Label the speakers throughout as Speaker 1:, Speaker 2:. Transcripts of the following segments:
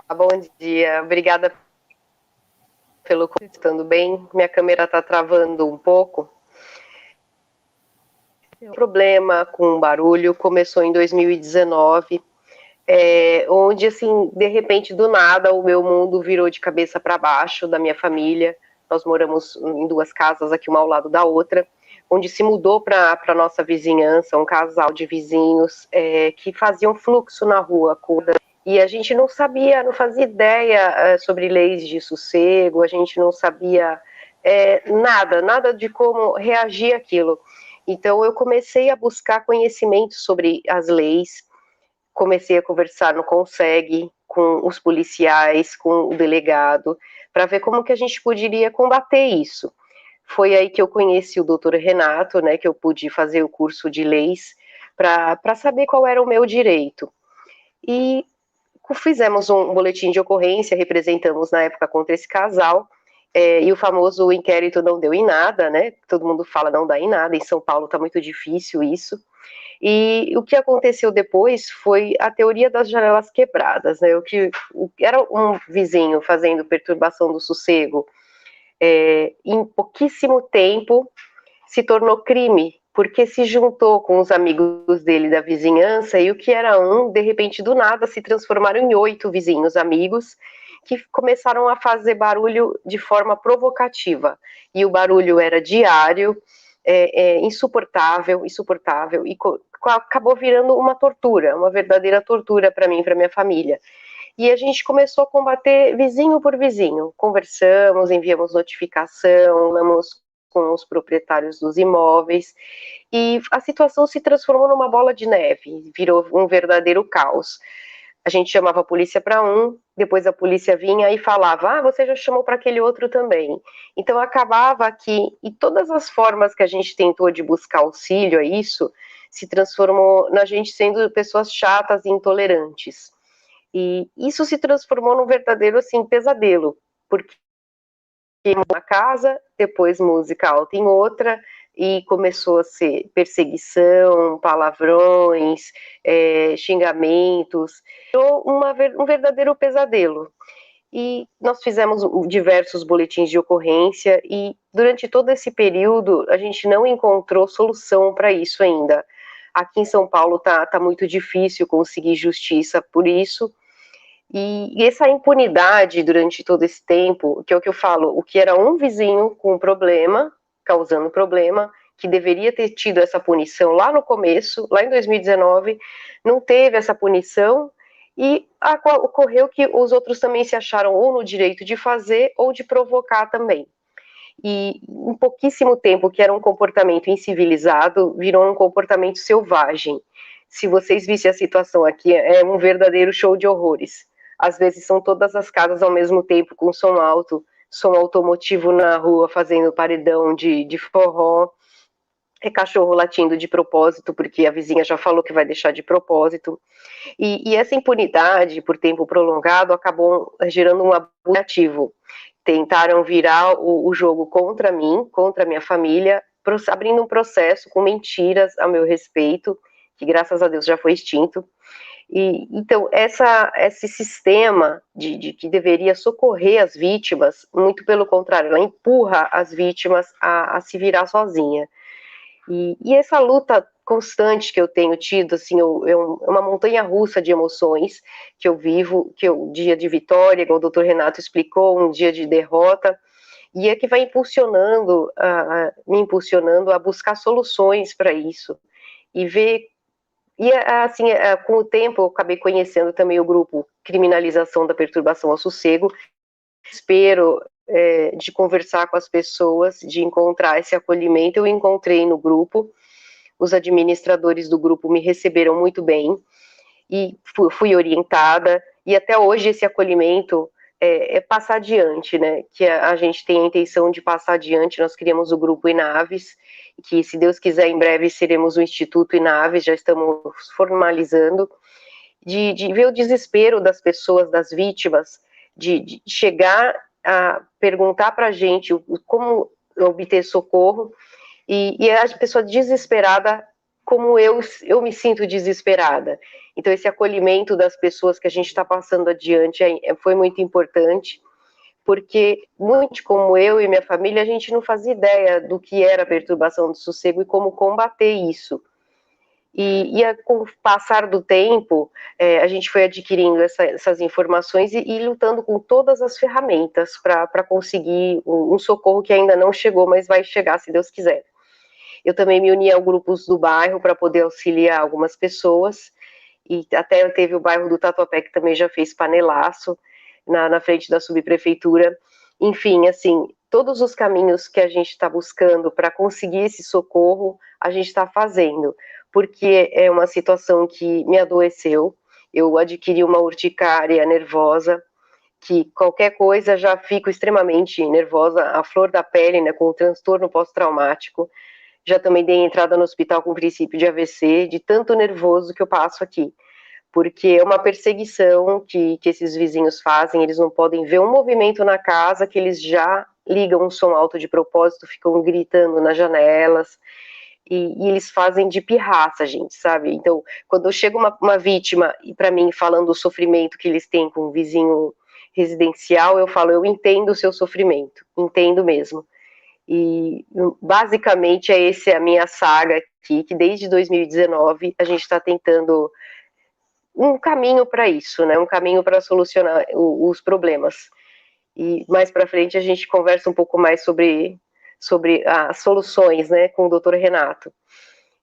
Speaker 1: Bom dia, obrigada pelo convite, estando bem. Minha câmera está travando um pouco. O problema com o barulho começou em 2019, onde, assim, de repente, do nada, o meu mundo virou de cabeça para baixo da minha família. Nós moramos em duas casas, aqui uma ao lado da outra, onde se mudou para a nossa vizinhança um casal de vizinhos que faziam fluxo na rua. E a gente não sabia, não fazia ideia sobre leis de sossego, a gente não sabia nada de como reagir àquilo. Então eu comecei a buscar conhecimento sobre as leis, comecei a conversar no Conseg com os policiais, com o delegado, para ver como que a gente poderia combater isso. Foi aí que eu conheci o doutor Renato, né, que eu pude fazer o curso de leis para saber qual era o meu direito. E fizemos um boletim de ocorrência, representamos na época contra esse casal, e o famoso inquérito não deu em nada, né? Todo mundo fala não dá em nada, em São Paulo está muito difícil isso. E o que aconteceu depois foi a teoria das janelas quebradas, né? Era um vizinho fazendo perturbação do sossego, em pouquíssimo tempo se tornou crime, porque se juntou com os amigos dele da vizinhança e o que era um, de repente, do nada, se transformaram em 8 vizinhos amigos que começaram a fazer barulho de forma provocativa. E o barulho era diário, insuportável, e acabou virando uma tortura, uma verdadeira tortura para mim e para minha família. E a gente começou a combater vizinho por vizinho. Conversamos, enviamos notificação, falamos com os proprietários dos imóveis, e a situação se transformou numa bola de neve, virou um verdadeiro caos. A gente chamava a polícia para um, depois a polícia vinha e falava, você já chamou para aquele outro também. Então acabava que, e todas as formas que a gente tentou de buscar auxílio a isso, se transformou na gente sendo pessoas chatas e intolerantes. E isso se transformou num verdadeiro, assim, pesadelo, porque uma casa, depois música alta em outra, e começou a ser perseguição, palavrões, xingamentos, um verdadeiro pesadelo. E nós fizemos diversos boletins de ocorrência e durante todo esse período a gente não encontrou solução para isso ainda. Aqui em São Paulo tá muito difícil conseguir justiça por isso. E essa impunidade durante todo esse tempo, que é o que eu falo, o que era um vizinho com um problema, causando problema, que deveria ter tido essa punição lá no começo, lá em 2019, não teve essa punição, e ocorreu que os outros também se acharam ou no direito de fazer ou de provocar também. E em pouquíssimo tempo, que era um comportamento incivilizado, virou um comportamento selvagem. Se vocês vissem a situação aqui, é um verdadeiro show de horrores. Às vezes são todas as casas ao mesmo tempo, com som alto, som automotivo na rua, fazendo paredão de forró, cachorro latindo de propósito, porque a vizinha já falou que vai deixar de propósito. E essa impunidade, por tempo prolongado, acabou gerando um abuso ativo. Tentaram virar o jogo contra mim, contra a minha família, abrindo um processo com mentiras a meu respeito, que graças a Deus já foi extinto. E então esse sistema de que deveria socorrer as vítimas, muito pelo contrário, ela empurra as vítimas a se virar sozinha. E essa luta constante que eu tenho tido, assim, uma montanha russa de emoções que eu vivo, dia de vitória, igual o doutor Renato explicou, um dia de derrota, e é que vai me impulsionando a buscar soluções para isso, e ver. E assim, com o tempo, eu acabei conhecendo também o grupo Criminalização da Perturbação ao Sossego. Espero de conversar com as pessoas, de encontrar esse acolhimento. Eu encontrei no grupo, os administradores do grupo me receberam muito bem e fui orientada, e até hoje esse acolhimento passar adiante, né? Que a gente tem a intenção de passar adiante. Nós criamos o grupo Inaves, que, se Deus quiser, em breve seremos o Instituto Inaves, já estamos formalizando, de ver o desespero das pessoas, das vítimas, de chegar a perguntar para a gente como obter socorro, e a pessoa desesperada, como eu me sinto desesperada. Então, esse acolhimento das pessoas que a gente está passando adiante foi muito importante, porque, muito como eu e minha família, a gente não fazia ideia do que era a perturbação do sossego e como combater isso. Com o passar do tempo, a gente foi adquirindo essas informações e lutando com todas as ferramentas para conseguir um socorro que ainda não chegou, mas vai chegar, se Deus quiser. Eu também me uni a grupos do bairro para poder auxiliar algumas pessoas, e até teve o bairro do Tatuapé que também já fez panelaço na frente da subprefeitura. Enfim, assim, todos os caminhos que a gente está buscando para conseguir esse socorro, a gente está fazendo, porque é uma situação que me adoeceu. Eu adquiri uma urticária nervosa, que qualquer coisa já fico extremamente nervosa, a flor da pele, né, com o transtorno pós-traumático. Já também dei entrada no hospital com princípio de AVC, de tanto nervoso que eu passo aqui. Porque é uma perseguição que esses vizinhos fazem, eles não podem ver um movimento na casa que eles já ligam um som alto de propósito, ficam gritando nas janelas, e eles fazem de pirraça, gente, sabe? Então, quando chega uma vítima e para mim falando do sofrimento que eles têm com um vizinho residencial, eu falo, eu entendo o seu sofrimento, entendo mesmo. E basicamente é essa a minha saga aqui, que desde 2019 a gente está tentando um caminho para isso, né? Um caminho para solucionar os problemas. E mais para frente a gente conversa um pouco mais sobre as soluções, né, com o Dr. Renato.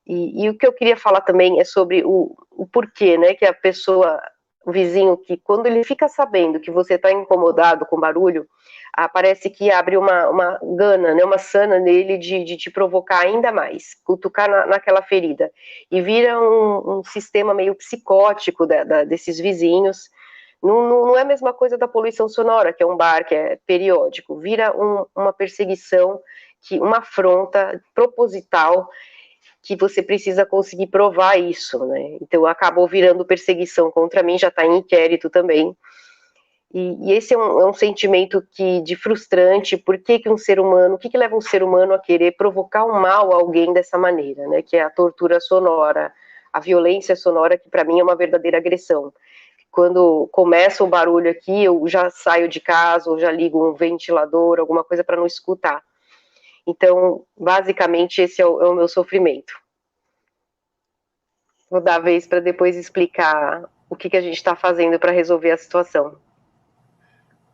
Speaker 1: E o que eu queria falar também é sobre o porquê, né, que a pessoa, o vizinho, que quando ele fica sabendo que você está incomodado com barulho, parece que abre uma gana, né, uma sana nele de te provocar ainda mais, cutucar naquela ferida. E vira um sistema meio psicótico desses vizinhos. Não é a mesma coisa da poluição sonora, que é um bar, que é periódico. Vira uma perseguição, uma afronta proposital, que você precisa conseguir provar isso, né? Então acabou virando perseguição contra mim, já está em inquérito também. E esse é um sentimento de frustrante. Por que um ser humano, o que leva um ser humano a querer provocar um mal a alguém dessa maneira, né? Que é a tortura sonora, a violência sonora, que para mim é uma verdadeira agressão. Quando começa o barulho aqui, eu já saio de casa, ou já ligo um ventilador, alguma coisa para não escutar. Então, basicamente, esse é o meu sofrimento. Vou dar a vez para depois explicar o que a gente está fazendo para resolver a situação.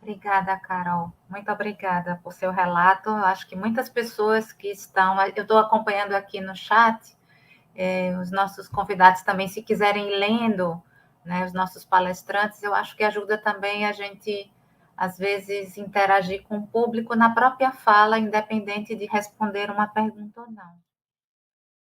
Speaker 2: Obrigada, Carol. Muito obrigada por seu relato. Acho que muitas pessoas que estão... Eu estou acompanhando aqui no chat, os nossos convidados também, se quiserem ir lendo, né, os nossos palestrantes, eu acho que ajuda também a gente, às vezes, interagir com o público na própria fala, independente de responder uma pergunta ou não.